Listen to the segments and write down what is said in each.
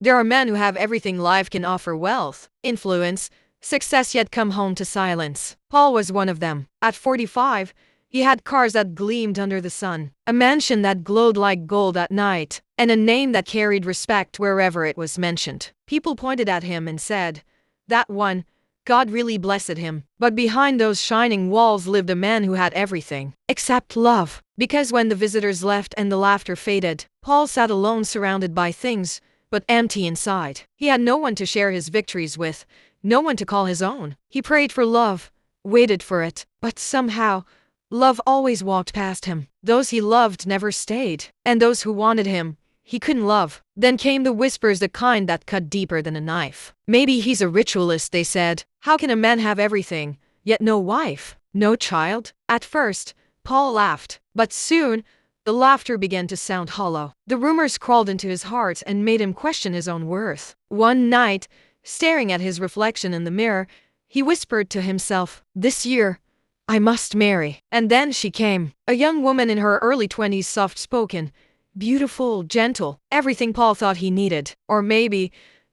There are men who have everything life can offer: wealth, influence, success, yet come home to silence. Paul was one of them. At 45, he had cars that gleamed under the sun, a mansion that glowed like gold at night, and a name that carried respect wherever it was mentioned. People pointed at him and said, "That one, God really blessed him." But behind those shining walls lived a man who had everything except love. Because when the visitors left and the laughter faded, Paul sat alone, surrounded by things, but empty inside. He had no one to share his victories with, no one to call his own. He prayed for love, waited for it, but somehow, love always walked past him. Those he loved never stayed, and those who wanted him, he couldn't love. Then came the whispers, the kind that cut deeper than a knife. "Maybe he's a ritualist," they said. "How can a man have everything, yet no wife, no child?" At first, Paul laughed, but soon, the laughter began to sound hollow. The rumors crawled into his heart and made him question his own worth. One night, staring at his reflection in the mirror, he whispered to himself, "This year, I must marry." And then she came, a young woman in her early 20s, soft-spoken, beautiful, gentle, everything Paul thought he needed, or maybe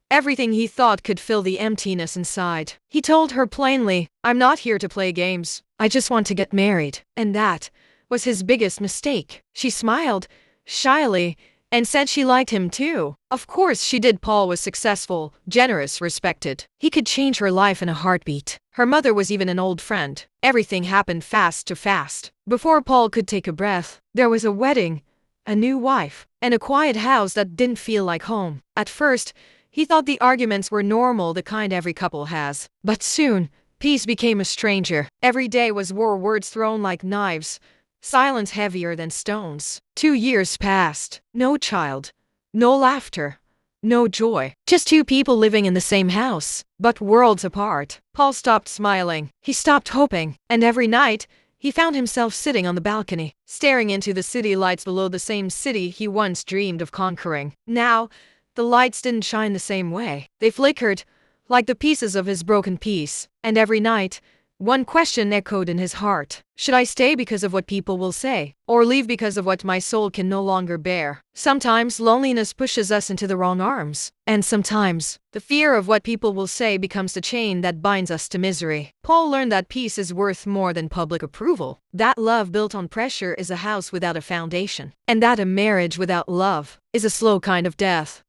everything he thought could fill the emptiness inside. He told her plainly, "I'm not here to play games. I just want to get married." And that was his biggest mistake. She smiled, shyly, and said she liked him too. Of course she did. Paul was successful, generous, respected. He could change her life in a heartbeat. Her mother was even an old friend. Everything happened fast. Before Paul could take a breath, there was a wedding, a new wife, and a quiet house that didn't feel like home. At first, he thought the arguments were normal, the kind every couple has. But soon, peace became a stranger. Every day was war, words thrown like knives, silence heavier than stones. 2 years passed. No child, no laughter, no joy. Just two people living in the same house, but worlds apart. Paul stopped smiling. He stopped hoping. And every night, he found himself sitting on the balcony, staring into the city lights below, the same city he once dreamed of conquering. Now, the lights didn't shine the same way. They flickered, like the pieces of his broken peace. And every night, one question echoed in his heart. Should I stay because of what people will say, or leave because of what my soul can no longer bear? Sometimes loneliness pushes us into the wrong arms, and sometimes the fear of what people will say becomes the chain that binds us to misery. Paul learned that peace is worth more than public approval, that love built on pressure is a house without a foundation, and that a marriage without love is a slow kind of death.